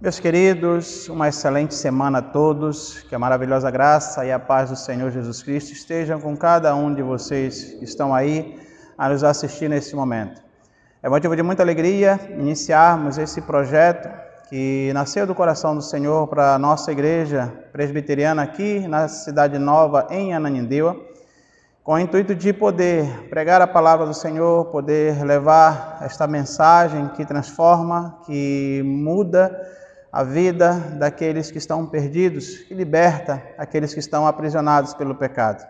Meus queridos, uma excelente semana a todos, que a maravilhosa graça e a paz do Senhor Jesus Cristo estejam com cada um de vocês que estão aí a nos assistir nesse momento. É motivo de muita alegria iniciarmos esse projeto que nasceu do coração do Senhor para a nossa igreja presbiteriana aqui na Cidade Nova, em Ananindeua, com o intuito de poder pregar a palavra do Senhor, poder levar esta mensagem que transforma, que muda a vida daqueles que estão perdidos, que liberta aqueles que estão aprisionados pelo pecado.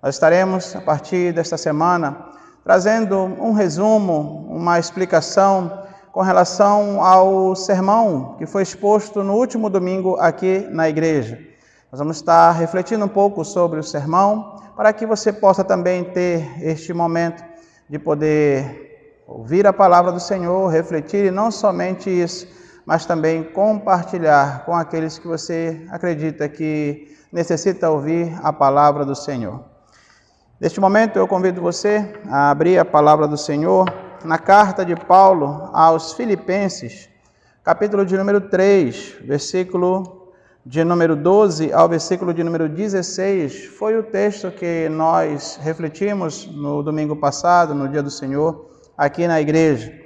Nós estaremos, a partir desta semana, trazendo um resumo, uma explicação com relação ao sermão que foi exposto no último domingo aqui na igreja. Nós vamos estar refletindo um pouco sobre o sermão, para que você possa também ter este momento de poder ouvir a palavra do Senhor, refletir, e não somente isso, mas também compartilhar com aqueles que você acredita que necessita ouvir a palavra do Senhor. Neste momento eu convido você a abrir a palavra do Senhor na carta de Paulo aos Filipenses, capítulo de número 3, versículo de número 12 ao versículo de número 16, foi o texto que nós refletimos no domingo passado, no dia do Senhor, aqui na igreja.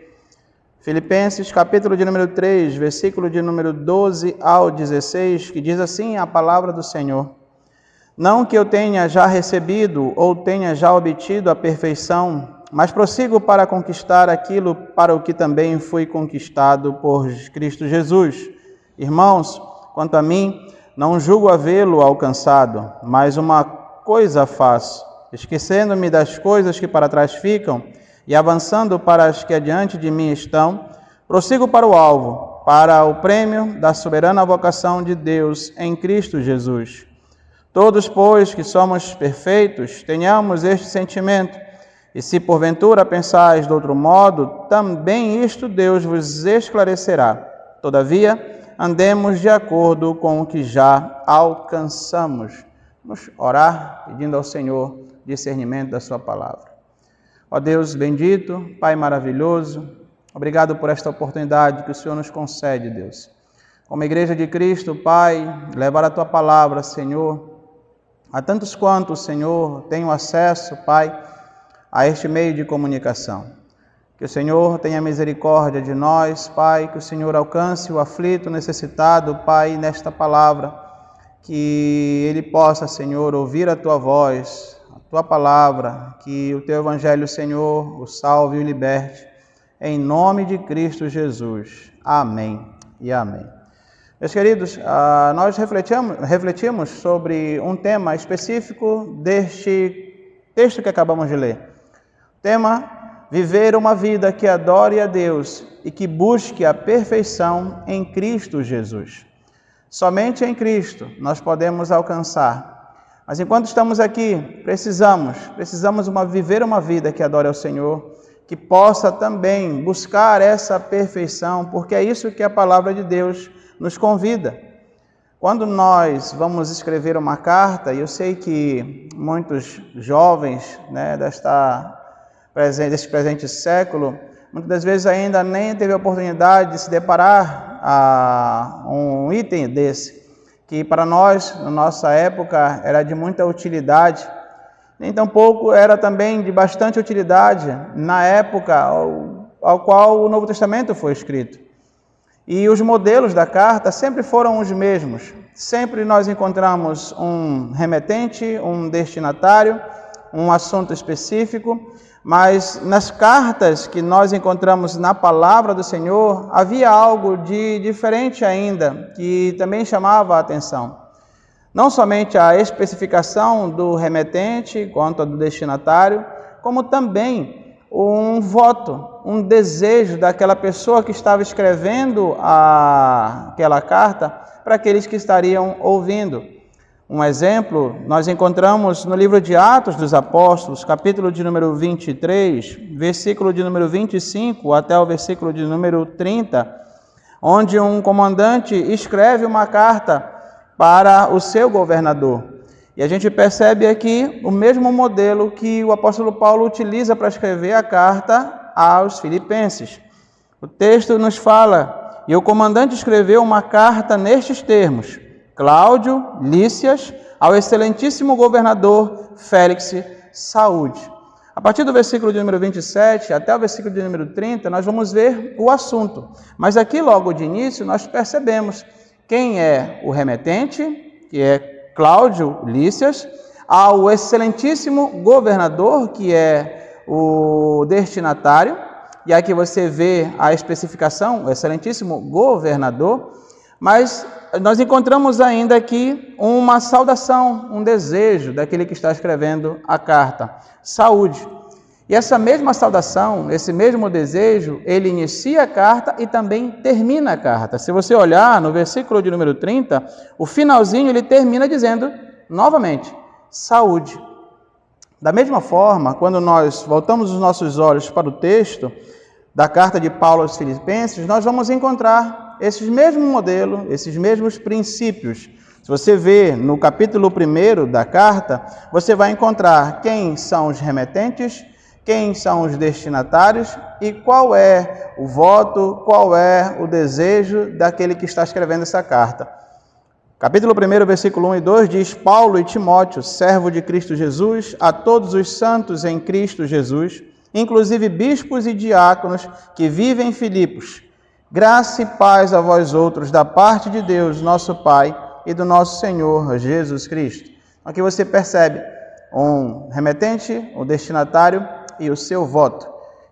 Filipenses, capítulo de número 3, versículo de número 12 ao 16, que diz assim a palavra do Senhor: Não que eu tenha já recebido ou tenha já obtido a perfeição, mas prossigo para conquistar aquilo para o que também fui conquistado por Cristo Jesus. Irmãos, quanto a mim, não julgo havê-lo alcançado, mas uma coisa faço, esquecendo-me das coisas que para trás ficam, e avançando para as que adiante de mim estão, prossigo para o alvo, para o prêmio da soberana vocação de Deus em Cristo Jesus. Todos, pois, que somos perfeitos, tenhamos este sentimento, e se porventura pensais de outro modo, também isto Deus vos esclarecerá. Todavia, andemos de acordo com o que já alcançamos. Vamos orar, pedindo ao Senhor discernimento da sua palavra. Ó Deus bendito, Pai maravilhoso, obrigado por esta oportunidade que o Senhor nos concede, Deus. Como igreja de Cristo, Pai, levar a Tua palavra, Senhor, a tantos quantos, Senhor, tenham acesso, Pai, a este meio de comunicação. Que o Senhor tenha misericórdia de nós, Pai, que o Senhor alcance o aflito, necessitado, Pai, nesta palavra, que ele possa, Senhor, ouvir a Tua voz, Tua palavra, que o Teu Evangelho, Senhor, o salve e o liberte, em nome de Cristo Jesus. Amém e amém. Meus queridos, nós refletimos sobre um tema específico deste texto que acabamos de ler. O tema: viver uma vida que adore a Deus e que busque a perfeição em Cristo Jesus. Somente em Cristo nós podemos alcançar. Mas enquanto estamos aqui, precisamos viver uma vida que adore ao Senhor, que possa também buscar essa perfeição, porque é isso que a palavra de Deus nos convida. Quando nós vamos escrever uma carta, e eu sei que muitos jovens, desse presente século, muitas das vezes ainda nem teve a oportunidade de se deparar a um item desse, que para nós, na nossa época, era de muita utilidade, nem tampouco era também de bastante utilidade na época ao qual o Novo Testamento foi escrito. E os modelos da carta sempre foram os mesmos. Sempre nós encontramos um remetente, um destinatário, um assunto específico, mas nas cartas que nós encontramos na palavra do Senhor, havia algo de diferente ainda, que também chamava a atenção. Não somente a especificação do remetente quanto a do destinatário, como também um voto, um desejo daquela pessoa que estava escrevendo aquela carta para aqueles que estariam ouvindo. Um exemplo, nós encontramos no livro de Atos dos Apóstolos, capítulo de número 23, versículo de número 25 até o versículo de número 30, onde um comandante escreve uma carta para o seu governador. E a gente percebe aqui o mesmo modelo que o apóstolo Paulo utiliza para escrever a carta aos Filipenses. O texto nos fala e o comandante escreveu uma carta nestes termos: Cláudio Lísias, ao excelentíssimo governador Félix, saúde. A partir do versículo de número 27 até o versículo de número 30, nós vamos ver o assunto. Mas aqui, logo de início, nós percebemos quem é o remetente, que é Cláudio Lísias, ao excelentíssimo governador, que é o destinatário. E aqui você vê a especificação, o excelentíssimo governador. Mas nós encontramos ainda aqui uma saudação, um desejo daquele que está escrevendo a carta: saúde. E essa mesma saudação, esse mesmo desejo, ele inicia a carta e também termina a carta. Se você olhar no versículo de número 30, o finalzinho ele termina dizendo, novamente, saúde. Da mesma forma, quando nós voltamos os nossos olhos para o texto da carta de Paulo aos Filipenses, nós vamos encontrar esses mesmos modelos, esses mesmos princípios. Se você vê no capítulo 1 da carta, você vai encontrar quem são os remetentes, quem são os destinatários e qual é o voto, qual é o desejo daquele que está escrevendo essa carta. Capítulo 1, versículo 1 e 2 diz: Paulo e Timóteo, servo de Cristo Jesus, a todos os santos em Cristo Jesus, inclusive bispos e diáconos que vivem em Filipos, graça e paz a vós outros, da parte de Deus, nosso Pai, e do nosso Senhor Jesus Cristo. Aqui você percebe um remetente, um destinatário e o seu voto.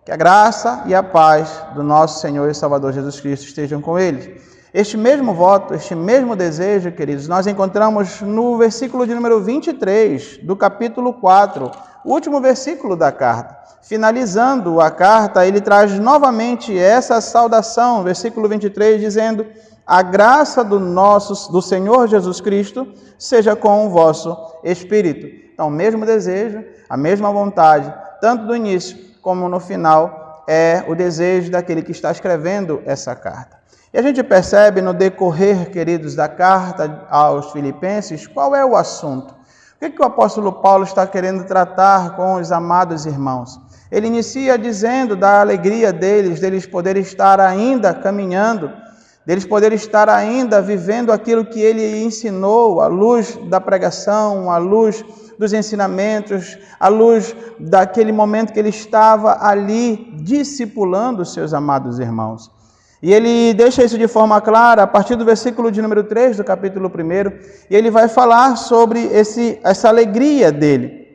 Que a graça e a paz do nosso Senhor e Salvador Jesus Cristo estejam com eles. Este mesmo voto, este mesmo desejo, queridos, nós encontramos no versículo de número 23 do capítulo 4, o último versículo da carta. Finalizando a carta, ele traz novamente essa saudação, versículo 23, dizendo: a graça do Senhor Jesus Cristo seja com o vosso espírito. Então, o mesmo desejo, a mesma vontade, tanto do início como no final, é o desejo daquele que está escrevendo essa carta. E a gente percebe no decorrer, queridos, da carta aos Filipenses, qual é o assunto. O que o apóstolo Paulo está querendo tratar com os amados irmãos? Ele inicia dizendo da alegria deles poderem estar ainda caminhando, deles poderem estar ainda vivendo aquilo que ele ensinou, à luz da pregação, à luz dos ensinamentos, à luz daquele momento que ele estava ali discipulando os seus amados irmãos. E ele deixa isso de forma clara a partir do versículo de número 3 do capítulo 1, e ele vai falar sobre essa alegria dele.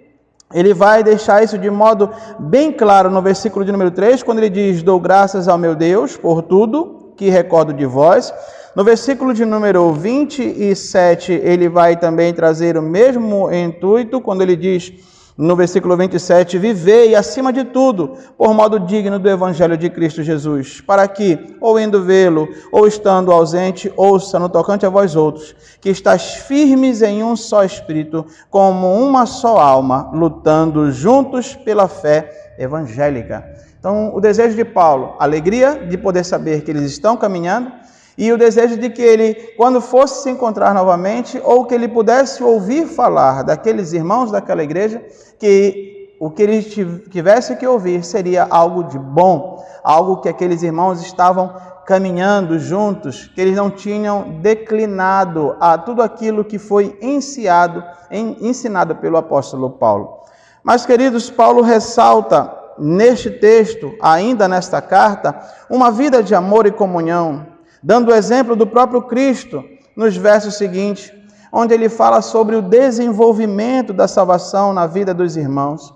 Ele vai deixar isso de modo bem claro no versículo de número 3, quando ele diz: dou graças ao meu Deus por tudo que recordo de vós. No versículo de número 27, ele vai também trazer o mesmo intuito, quando ele diz, no versículo 27, vivei acima de tudo, por modo digno do Evangelho de Cristo Jesus, para que, ou indo vê-lo, ou estando ausente, ouça no tocante a vós outros, que estáis firmes em um só espírito, como uma só alma, lutando juntos pela fé evangélica. Então, o desejo de Paulo, a alegria de poder saber que eles estão caminhando, e o desejo de que ele, quando fosse se encontrar novamente, ou que ele pudesse ouvir falar daqueles irmãos daquela igreja, que o que ele tivesse que ouvir seria algo de bom, algo que aqueles irmãos estavam caminhando juntos, que eles não tinham declinado a tudo aquilo que foi ensinado pelo apóstolo Paulo. Mas, queridos, Paulo ressalta neste texto, ainda nesta carta, uma vida de amor e comunhão, dando o exemplo do próprio Cristo nos versos seguintes, onde ele fala sobre o desenvolvimento da salvação na vida dos irmãos.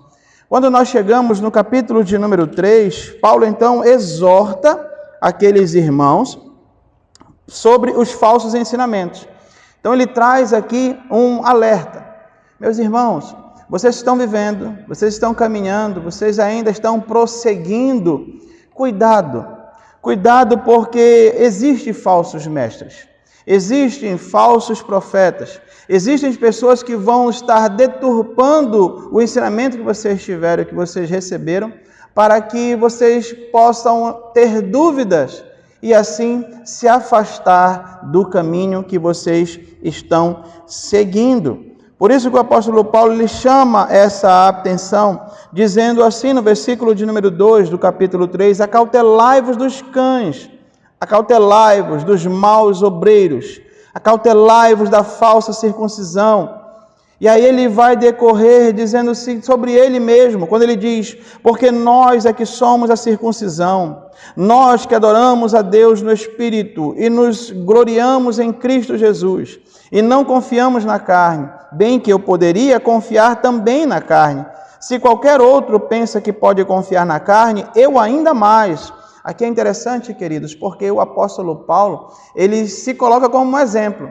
Quando nós chegamos no capítulo de número 3, Paulo então exorta aqueles irmãos sobre os falsos ensinamentos. Então ele traz aqui um alerta. Meus irmãos, vocês estão vivendo, vocês estão caminhando, vocês ainda estão prosseguindo. Cuidado porque existem falsos mestres, existem falsos profetas, existem pessoas que vão estar deturpando o ensinamento que vocês tiveram, que vocês receberam, para que vocês possam ter dúvidas e assim se afastar do caminho que vocês estão seguindo. Por isso que o apóstolo Paulo lhe chama essa atenção, dizendo assim no versículo de número 2 do capítulo 3, acautelai-vos dos cães, Acautelai-vos dos maus obreiros, acautelai-vos da falsa circuncisão. E aí ele vai decorrer dizendo sobre ele mesmo, quando ele diz, porque nós é que somos a circuncisão, nós que adoramos a Deus no Espírito e nos gloriamos em Cristo Jesus, e não confiamos na carne, bem que eu poderia confiar também na carne. Se qualquer outro pensa que pode confiar na carne, eu ainda mais. Aqui é interessante, queridos, porque o apóstolo Paulo, ele se coloca como um exemplo.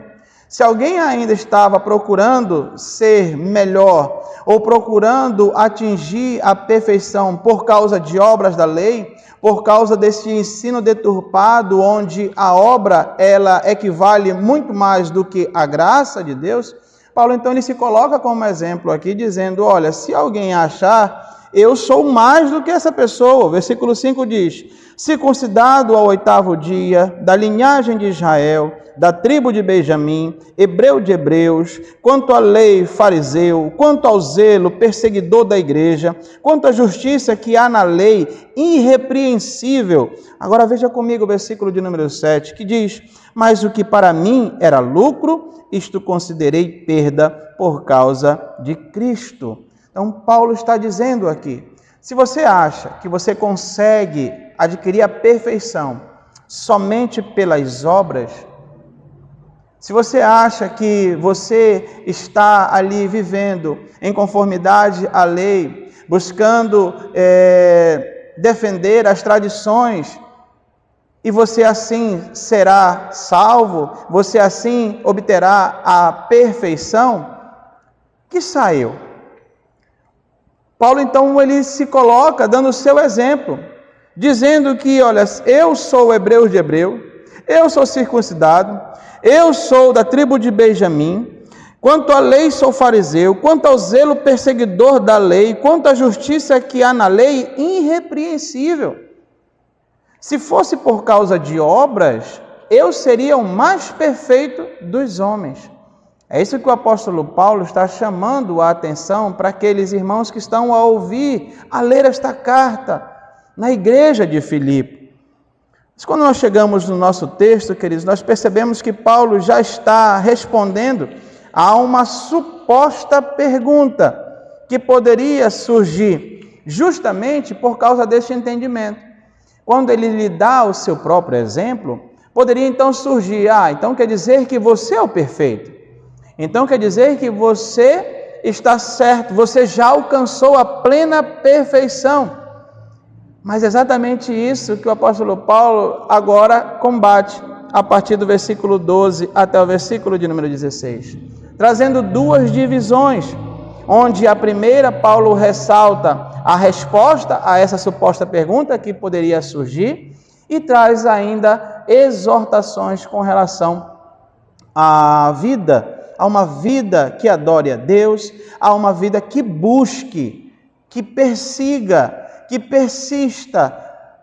Se alguém ainda estava procurando ser melhor ou procurando atingir a perfeição por causa de obras da lei, por causa desse ensino deturpado, onde a obra ela equivale muito mais do que a graça de Deus, Paulo então ele se coloca como exemplo aqui, dizendo, olha, se alguém achar, eu sou mais do que essa pessoa. O versículo 5 diz, circuncidado ao 8º dia, da linhagem de Israel, da tribo de Benjamim, hebreu de hebreus, quanto à lei, fariseu, quanto ao zelo, perseguidor da igreja, quanto à justiça que há na lei, irrepreensível. Agora veja comigo o versículo de número 7, que diz, mas o que para mim era lucro, isto considerei perda por causa de Cristo. Então Paulo está dizendo aqui, se você acha que você consegue adquirir a perfeição somente pelas obras, se você acha que você está ali vivendo em conformidade à lei, buscando defender as tradições, e você assim será salvo, você assim obterá a perfeição, que saiu. Paulo então ele se coloca dando o seu exemplo, dizendo que, olha, eu sou hebreu de hebreu, eu sou circuncidado, eu sou da tribo de Benjamim, quanto à lei sou fariseu, quanto ao zelo perseguidor da lei, quanto à justiça que há na lei, irrepreensível. Se fosse por causa de obras, eu seria o mais perfeito dos homens. É isso que o apóstolo Paulo está chamando a atenção para aqueles irmãos que estão a ouvir, a ler esta carta na igreja de Filipe. Mas quando nós chegamos no nosso texto, queridos, nós percebemos que Paulo já está respondendo a uma suposta pergunta que poderia surgir justamente por causa deste entendimento. Quando ele lhe dá o seu próprio exemplo, poderia então surgir, então quer dizer que você é o perfeito. Então quer dizer que você está certo, você já alcançou a plena perfeição. Mas é exatamente isso que o apóstolo Paulo agora combate, a partir do versículo 12 até o versículo de número 16, trazendo duas divisões, onde a primeira Paulo ressalta a resposta a essa suposta pergunta que poderia surgir e traz ainda exortações com relação à vida, a uma vida que adore a Deus, a uma vida que busque, que persiga, que persista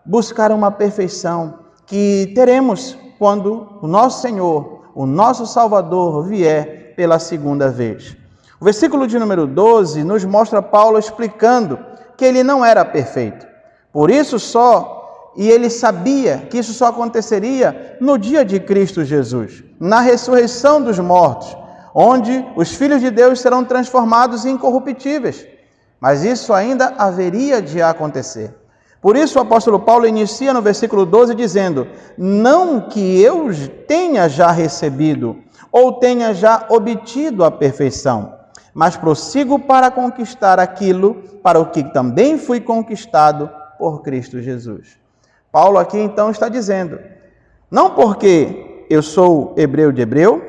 buscar uma perfeição que teremos quando o nosso Senhor, o nosso Salvador vier pela segunda vez. O versículo de número 12 nos mostra Paulo explicando que ele não era perfeito. Por isso e ele sabia que isso só aconteceria no dia de Cristo Jesus, na ressurreição dos mortos, onde os filhos de Deus serão transformados em incorruptíveis. Mas isso ainda haveria de acontecer. Por isso o apóstolo Paulo inicia no versículo 12 dizendo, não que eu tenha já recebido ou tenha já obtido a perfeição, mas prossigo para conquistar aquilo para o que também fui conquistado por Cristo Jesus. Paulo aqui então está dizendo, não porque eu sou hebreu de hebreu,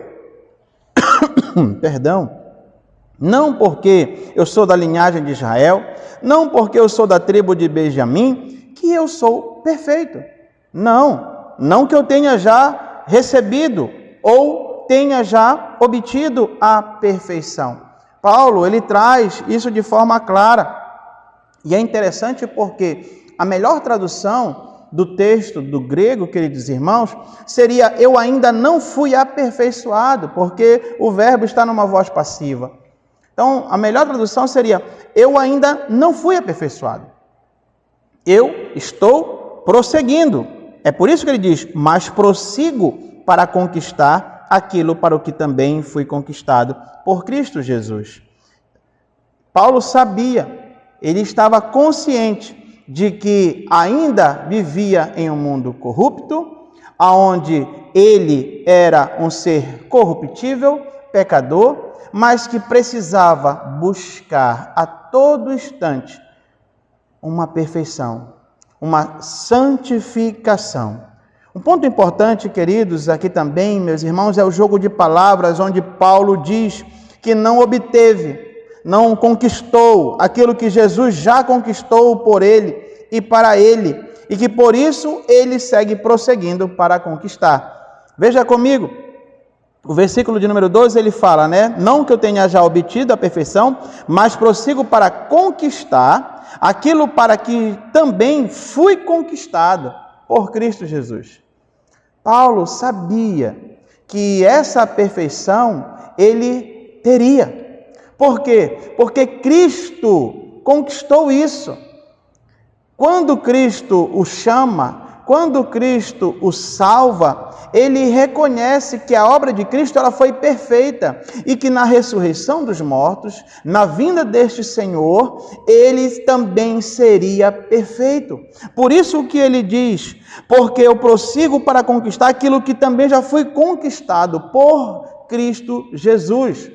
não porque eu sou da linhagem de Israel, não porque eu sou da tribo de Benjamim, que eu sou perfeito. Não que eu tenha já recebido ou tenha já obtido a perfeição. Paulo, ele traz isso de forma clara. E é interessante porque a melhor tradução do texto do grego, queridos irmãos, seria eu ainda não fui aperfeiçoado, porque o verbo está numa voz passiva. Então, a melhor tradução seria eu ainda não fui aperfeiçoado. Eu estou prosseguindo, É por isso que ele diz, mas prossigo para conquistar aquilo para o que também fui conquistado por Cristo Jesus. Paulo sabia, ele estava consciente de que ainda vivia em um mundo corrupto, onde ele era um ser corruptível, pecador, mas que precisava buscar a todo instante uma perfeição, uma santificação. Um ponto importante, queridos, aqui também, meus irmãos, é o jogo de palavras, onde Paulo diz que não obteve, não conquistou aquilo que Jesus já conquistou por ele e para ele, e que por isso ele segue prosseguindo para conquistar. Veja comigo, o versículo de número 12, ele fala, não que eu tenha já obtido a perfeição, mas prossigo para conquistar aquilo para que também fui conquistado por Cristo Jesus. Paulo sabia que essa perfeição ele teria. Por quê? Porque Cristo conquistou isso. Quando Cristo o chama, quando Cristo o salva, ele reconhece que a obra de Cristo ela foi perfeita e que na ressurreição dos mortos, na vinda deste Senhor, ele também seria perfeito. Por isso que ele diz, porque eu prossigo para conquistar aquilo que também já foi conquistado por Cristo Jesus.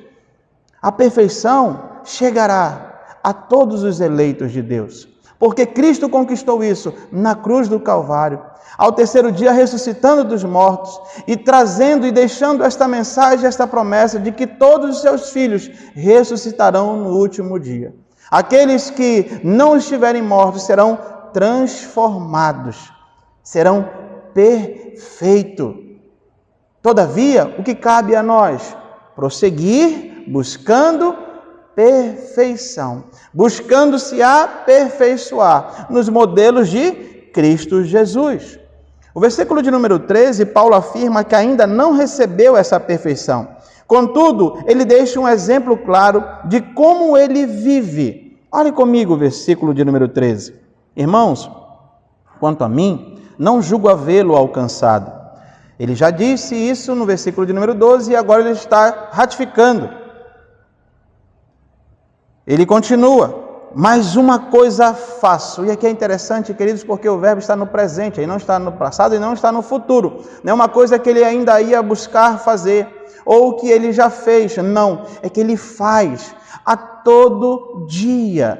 A perfeição chegará a todos os eleitos de Deus, porque Cristo conquistou isso na cruz do Calvário, ao terceiro dia ressuscitando dos mortos e trazendo e deixando esta mensagem, esta promessa de que todos os seus filhos ressuscitarão no último dia. Aqueles que não estiverem mortos serão transformados, serão perfeitos. Todavia, o que cabe a nós? Prosseguir buscando perfeição, buscando se aperfeiçoar nos modelos de Cristo Jesus. O versículo de número 13, Paulo afirma que ainda não recebeu essa perfeição. Contudo, ele deixa um exemplo claro de como ele vive. Olhe comigo o versículo de número 13. Irmãos, quanto a mim, não julgo havê-lo alcançado. Ele já disse isso no versículo de número 12 e agora ele está ratificando. Ele continua, mas uma coisa faço. E aqui é interessante, queridos, porque o verbo está no presente, ele não está no passado e não está no futuro. Não é uma coisa que ele ainda ia buscar fazer, ou que ele já fez. Não, é que ele faz a todo dia.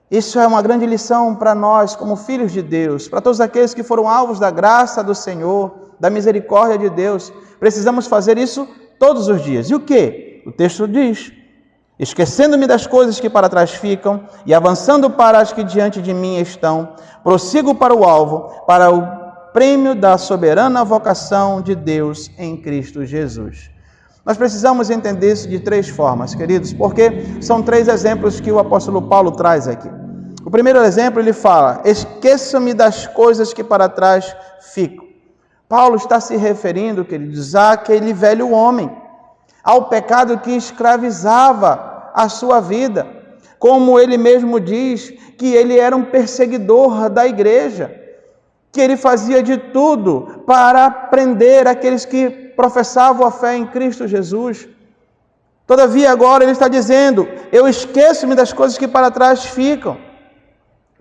Isso é uma grande lição para nós, como filhos de Deus, para todos aqueles que foram alvos da graça do Senhor, da misericórdia de Deus. Precisamos fazer isso todos os dias. E o que? O texto diz: esquecendo-me das coisas que para trás ficam e avançando para as que diante de mim estão, prossigo para o alvo, para o prêmio da soberana vocação de Deus em Cristo Jesus. Nós precisamos entender isso de três formas, queridos, porque são três exemplos que o apóstolo Paulo traz aqui. O primeiro exemplo, ele fala: esqueça-me das coisas que para trás ficam. Paulo está se referindo, queridos, àquele velho homem, ao pecado que escravizava a sua vida. Como ele mesmo diz, que ele era um perseguidor da igreja, que ele fazia de tudo para prender aqueles que professavam a fé em Cristo Jesus. Todavia agora ele está dizendo: eu esqueço-me das coisas que para trás ficam.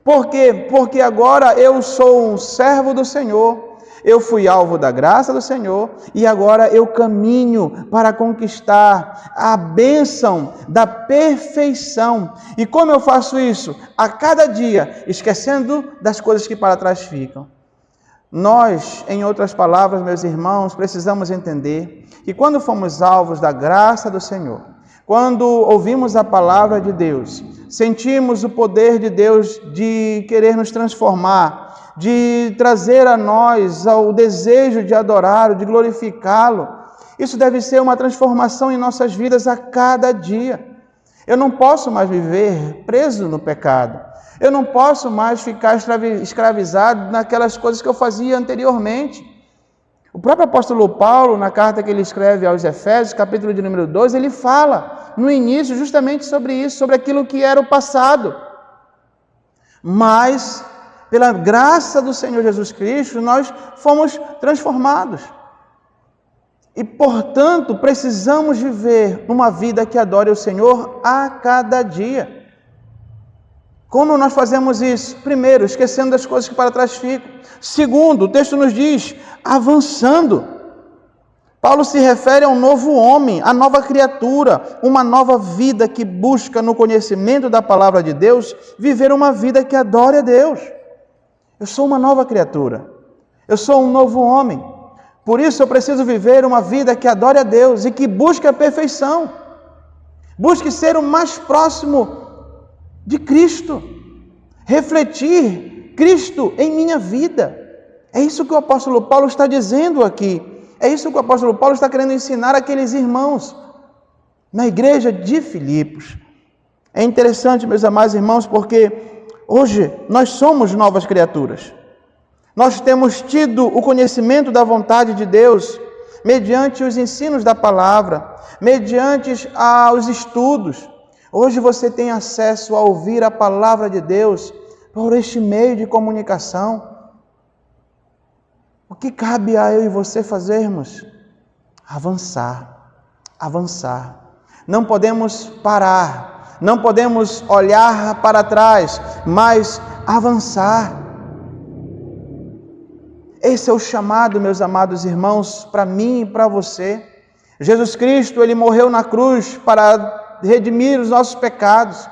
Por quê? Porque agora eu sou um servo do Senhor. Eu fui alvo da graça do Senhor e agora eu caminho para conquistar a bênção da perfeição. E como eu faço isso? A cada dia, esquecendo das coisas que para trás ficam. Nós, em outras palavras, meus irmãos, precisamos entender que quando fomos alvos da graça do Senhor, quando ouvimos a palavra de Deus, sentimos o poder de Deus de querer nos transformar, de trazer a nós o desejo de adorá-lo, de glorificá-lo. Isso deve ser uma transformação em nossas vidas a cada dia. Eu não posso mais viver preso no pecado. Eu não posso mais ficar escravizado naquelas coisas que eu fazia anteriormente. O próprio apóstolo Paulo, na carta que ele escreve aos Efésios, capítulo de número 12, ele fala no início justamente sobre isso, sobre aquilo que era o passado. Mas pela graça do Senhor Jesus Cristo, nós fomos transformados. E, portanto, precisamos viver uma vida que adore o Senhor a cada dia. Como nós fazemos isso? Primeiro, esquecendo das coisas que para trás ficam. Segundo, o texto nos diz, avançando. Paulo se refere a um novo homem, a nova criatura, uma nova vida que busca no conhecimento da palavra de Deus, viver uma vida que adore a Deus. Eu sou uma nova criatura, eu sou um novo homem, por isso eu preciso viver uma vida que adore a Deus e que busque a perfeição, busque ser o mais próximo de Cristo, refletir Cristo em minha vida. É isso que o apóstolo Paulo está dizendo aqui. É isso que o apóstolo Paulo está querendo ensinar àqueles irmãos na igreja de Filipos. É interessante, meus amados irmãos, porque hoje nós somos novas criaturas. Nós temos tido o conhecimento da vontade de Deus mediante os ensinos da palavra, mediante os estudos. Hoje você tem acesso a ouvir a palavra de Deus por este meio de comunicação. O que cabe a eu e você fazermos? Avançar, avançar. Não podemos parar, não podemos olhar para trás, mas avançar. Esse é o chamado, meus amados irmãos, para mim e para você. Jesus Cristo, Ele morreu na cruz para redimir os nossos pecados.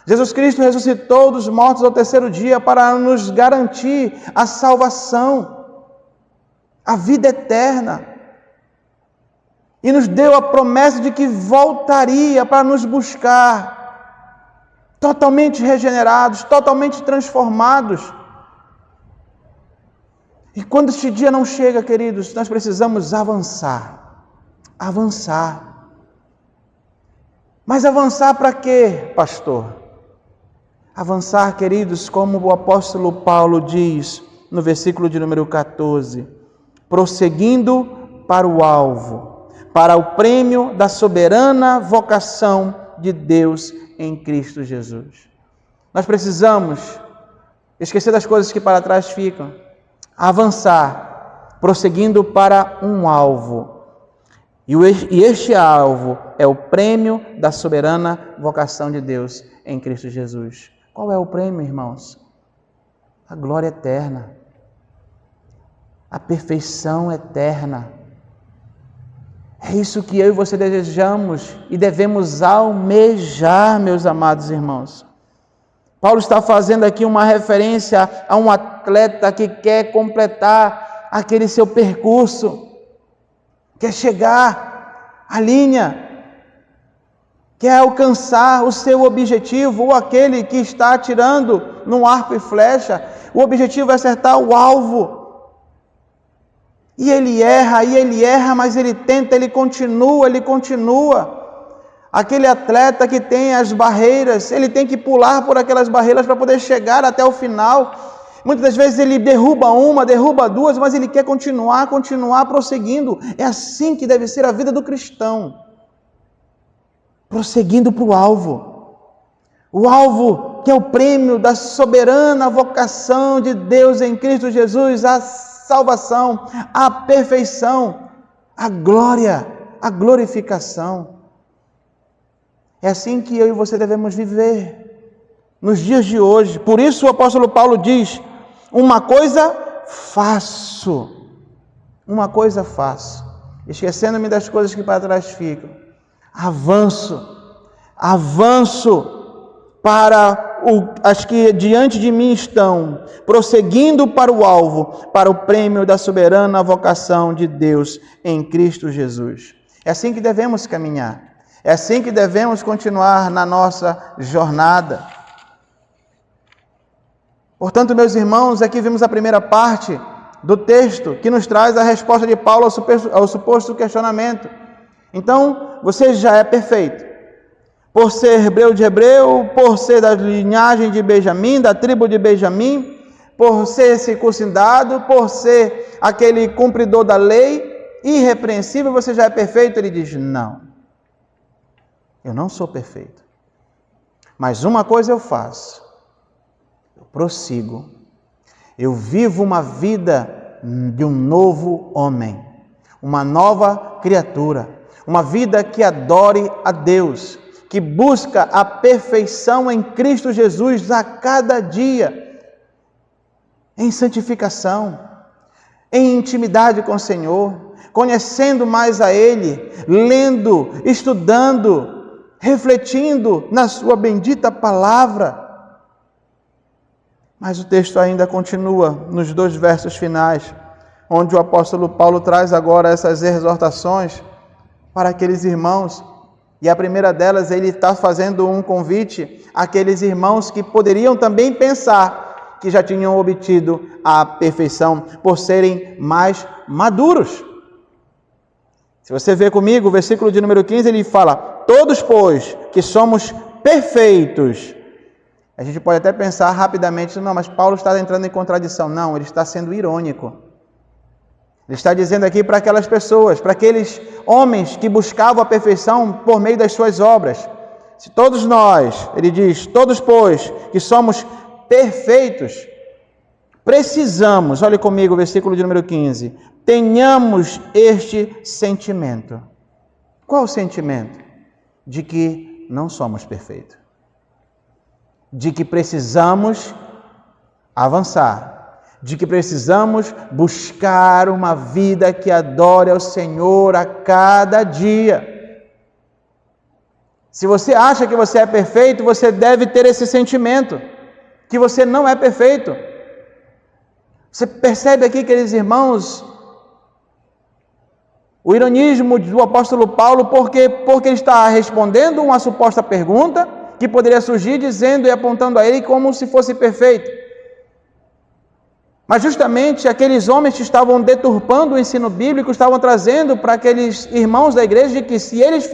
Jesus Cristo ressuscitou dos mortos ao terceiro dia para nos garantir a salvação, a vida eterna. E nos deu a promessa de que voltaria para nos buscar, totalmente regenerados, totalmente transformados. E quando este dia não chega, queridos, nós precisamos avançar. Avançar. Mas avançar para quê, pastor? Avançar, queridos, como o apóstolo Paulo diz no versículo de número 14, prosseguindo para o alvo, para o prêmio da soberana vocação de Deus em Cristo Jesus. Nós precisamos esquecer das coisas que para trás ficam, avançar, prosseguindo para um alvo. E este alvo é o prêmio da soberana vocação de Deus em Cristo Jesus. Qual é o prêmio, irmãos? A glória eterna, a perfeição eterna. É isso que eu e você desejamos e devemos almejar, meus amados irmãos. Paulo está fazendo aqui uma referência a um atleta que quer completar aquele seu percurso, quer chegar à linha, quer alcançar o seu objetivo, ou aquele que está atirando num arco e flecha, o objetivo é acertar o alvo. E ele erra, mas ele tenta, ele continua. Aquele atleta que tem as barreiras, ele tem que pular por aquelas barreiras para poder chegar até o final. Muitas das vezes ele derruba uma, derruba duas, mas ele quer continuar prosseguindo. É assim que deve ser a vida do cristão. Prosseguindo para o alvo. O alvo que é o prêmio da soberana vocação de Deus em Cristo Jesus, a salvação, a perfeição, a glória, a glorificação. É assim que eu e você devemos viver nos dias de hoje. Por isso o apóstolo Paulo diz, uma coisa faço, esquecendo-me das coisas que para trás ficam. Avanço para as que diante de mim estão, prosseguindo para o alvo, para o prêmio da soberana vocação de Deus em Cristo Jesus. É assim que devemos caminhar. É assim que devemos continuar na nossa jornada. Portanto, meus irmãos, aqui vimos a primeira parte do texto que nos traz a resposta de Paulo ao suposto questionamento. Então, você já é perfeito. Por ser hebreu de hebreu, por ser da linhagem de Benjamim, da tribo de Benjamim, por ser circuncidado, por ser aquele cumpridor da lei, irrepreensível, você já é perfeito? Ele diz, não. Eu não sou perfeito, mas uma coisa eu faço, eu prossigo. Eu vivo uma vida de um novo homem, uma nova criatura, uma vida que adore a Deus, que busca a perfeição em Cristo Jesus a cada dia, em santificação, em intimidade com o Senhor, conhecendo mais a Ele, lendo, estudando, refletindo na sua bendita palavra. Mas o texto ainda continua nos 2 versos finais, onde o apóstolo Paulo traz agora essas exortações para aqueles irmãos. E a primeira delas, ele está fazendo um convite àqueles irmãos que poderiam também pensar que já tinham obtido a perfeição por serem mais maduros. Se você ver comigo, o versículo de número 15, ele fala: todos, pois, que somos perfeitos. A gente pode até pensar rapidamente, não, mas Paulo está entrando em contradição. Não, ele está sendo irônico. Ele está dizendo aqui para aquelas pessoas, para aqueles homens que buscavam a perfeição por meio das suas obras. Se todos nós, ele diz, todos, pois, que somos perfeitos, precisamos, olhe comigo o versículo de número 15, tenhamos este sentimento. Qual o sentimento? De que não somos perfeitos. De que precisamos avançar. De que precisamos buscar uma vida que adore ao Senhor a cada dia. Se você acha que você é perfeito, você deve ter esse sentimento, que você não é perfeito. Você percebe aqui, queridos irmãos, o ironismo do apóstolo Paulo, porque ele está respondendo uma suposta pergunta que poderia surgir dizendo e apontando a ele como se fosse perfeito. Mas justamente aqueles homens que estavam deturpando o ensino bíblico, estavam trazendo para aqueles irmãos da igreja de que se eles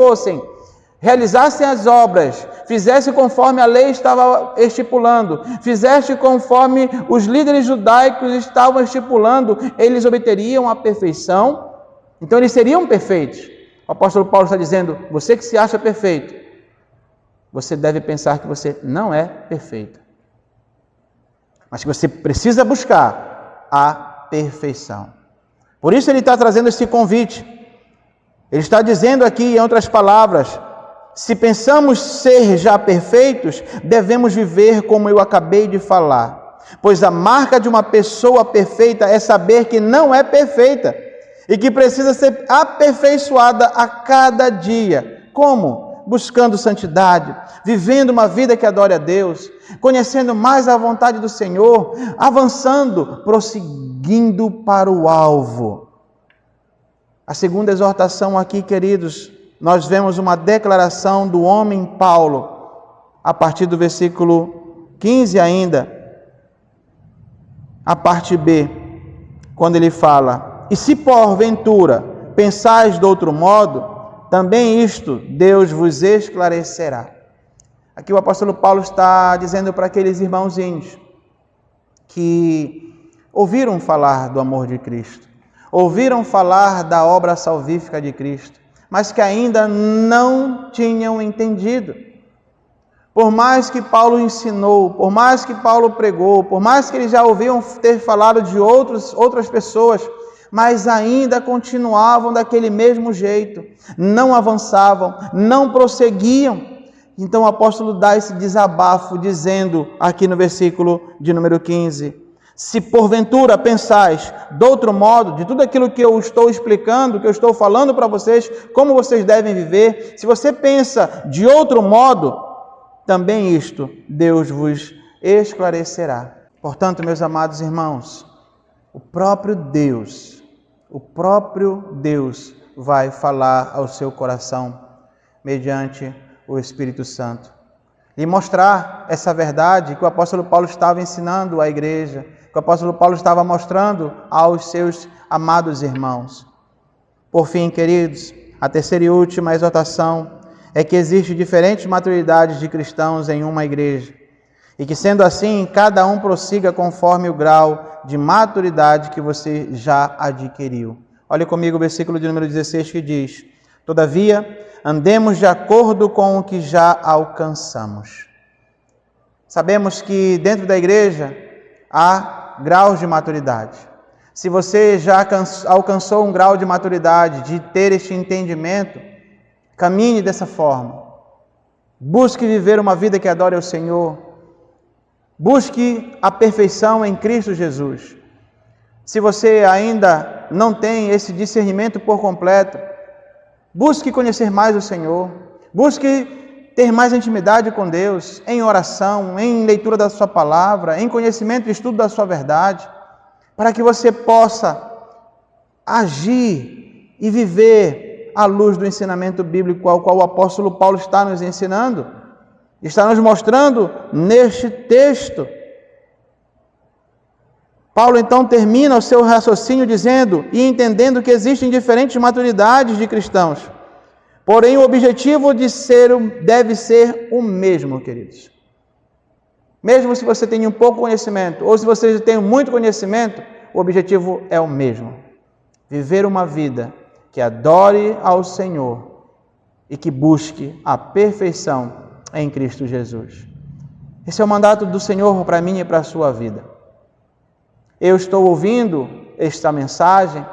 realizassem as obras, fizessem conforme a lei estava estipulando, fizessem conforme os líderes judaicos estavam estipulando, eles obteriam a perfeição, então eles seriam perfeitos. O apóstolo Paulo está dizendo, você que se acha perfeito, você deve pensar que você não é perfeito, mas que você precisa buscar a perfeição. Por isso ele está trazendo esse convite. Ele está dizendo aqui, em outras palavras, se pensamos ser já perfeitos, devemos viver como eu acabei de falar. Pois a marca de uma pessoa perfeita é saber que não é perfeita e que precisa ser aperfeiçoada a cada dia. Como? Buscando santidade, vivendo uma vida que adore a Deus, conhecendo mais a vontade do Senhor, avançando, prosseguindo para o alvo. A segunda exortação aqui, queridos, nós vemos uma declaração do homem Paulo, a partir do versículo 15 ainda, a parte B, quando ele fala, e se porventura pensais de outro modo, também isto Deus vos esclarecerá. Aqui o apóstolo Paulo está dizendo para aqueles irmãozinhos que ouviram falar do amor de Cristo, ouviram falar da obra salvífica de Cristo, mas que ainda não tinham entendido. Por mais que Paulo ensinou, por mais que Paulo pregou, por mais que eles já ouviam ter falado de outras pessoas, mas ainda continuavam daquele mesmo jeito, não avançavam, não prosseguiam. Então o apóstolo dá esse desabafo, dizendo aqui no versículo de número 15, se porventura pensais de outro modo, de tudo aquilo que eu estou explicando, que eu estou falando para vocês, como vocês devem viver, se você pensa de outro modo, também isto Deus vos esclarecerá. Portanto, meus amados irmãos, o próprio Deus vai falar ao seu coração mediante o Espírito Santo e mostrar essa verdade que o apóstolo Paulo estava ensinando à igreja, que o apóstolo Paulo estava mostrando aos seus amados irmãos. Por fim, queridos, a terceira e última exortação é que existe diferentes maturidades de cristãos em uma igreja e que, sendo assim, cada um prossiga conforme o grau de maturidade que você já adquiriu. Olhe comigo o versículo de número 16 que diz, todavia, andemos de acordo com o que já alcançamos. Sabemos que dentro da igreja há graus de maturidade. Se você já alcançou um grau de maturidade, de ter este entendimento, caminhe dessa forma. Busque viver uma vida que adore ao Senhor. Busque a perfeição em Cristo Jesus. Se você ainda não tem esse discernimento por completo, busque conhecer mais o Senhor. Busque ter mais intimidade com Deus, em oração, em leitura da sua palavra, em conhecimento e estudo da sua verdade, para que você possa agir e viver à luz do ensinamento bíblico ao qual o apóstolo Paulo está nos ensinando, está nos mostrando neste texto. Paulo então termina o seu raciocínio dizendo e entendendo que existem diferentes maturidades de cristãos, porém o objetivo deve ser o mesmo, queridos. Mesmo se você tem um pouco conhecimento, ou se você tem muito conhecimento, o objetivo é o mesmo. Viver uma vida que adore ao Senhor e que busque a perfeição em Cristo Jesus. Esse é o mandato do Senhor para mim e para a sua vida. Eu estou ouvindo esta mensagem,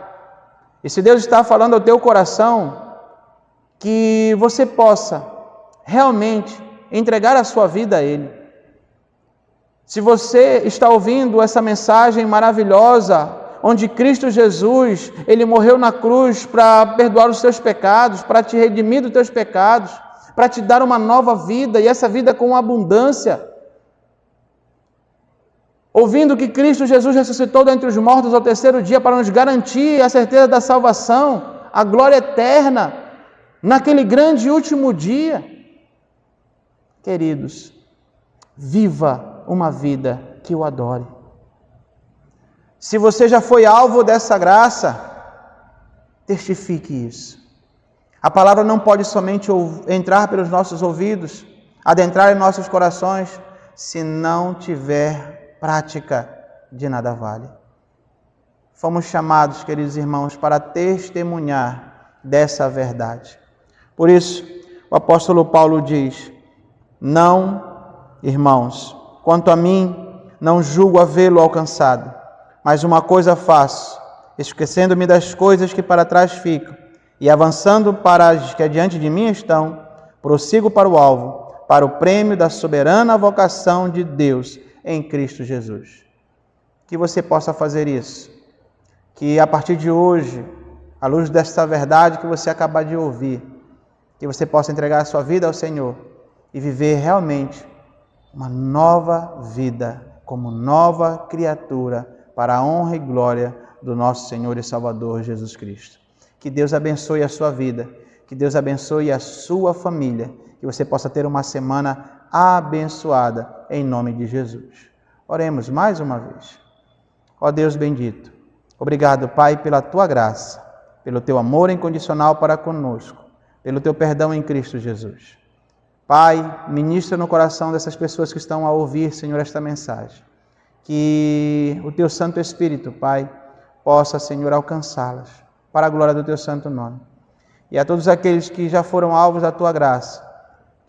e se Deus está falando ao teu coração, que você possa realmente entregar a sua vida a Ele. Se você está ouvindo essa mensagem maravilhosa, onde Cristo Jesus, Ele morreu na cruz para perdoar os teus pecados, para te redimir dos teus pecados, para te dar uma nova vida, e essa vida com abundância. Ouvindo que Cristo Jesus ressuscitou dentre os mortos ao terceiro dia para nos garantir a certeza da salvação, a glória eterna, naquele grande e último dia. Queridos, viva uma vida que o adore. Se você já foi alvo dessa graça, testifique isso. A palavra não pode somente entrar pelos nossos ouvidos, adentrar em nossos corações, se não tiver prática, de nada vale. Fomos chamados, queridos irmãos, para testemunhar dessa verdade. Por isso, o apóstolo Paulo diz: não, irmãos, quanto a mim, não julgo havê-lo alcançado, mas uma coisa faço, esquecendo-me das coisas que para trás ficam, e avançando para as que adiante de mim estão, prossigo para o alvo, para o prêmio da soberana vocação de Deus em Cristo Jesus. Que você possa fazer isso, que a partir de hoje, à luz desta verdade que você acaba de ouvir, que você possa entregar a sua vida ao Senhor e viver realmente uma nova vida, como nova criatura, para a honra e glória do nosso Senhor e Salvador Jesus Cristo. Que Deus abençoe a sua vida, que Deus abençoe a sua família, que você possa ter uma semana abençoada, em nome de Jesus. Oremos mais uma vez. Ó Deus bendito, obrigado, Pai, pela Tua graça, pelo Teu amor incondicional para conosco, pelo Teu perdão em Cristo Jesus. Pai, ministra no coração dessas pessoas que estão a ouvir, Senhor, esta mensagem. Que o Teu Santo Espírito, Pai, possa, Senhor, alcançá-las, para a glória do Teu santo nome. E a todos aqueles que já foram alvos da Tua graça,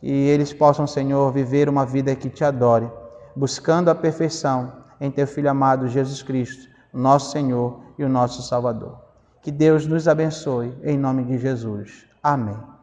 que eles possam, Senhor, viver uma vida que Te adore, buscando a perfeição em Teu Filho amado, Jesus Cristo, o nosso Senhor e o nosso Salvador. Que Deus nos abençoe, em nome de Jesus. Amém.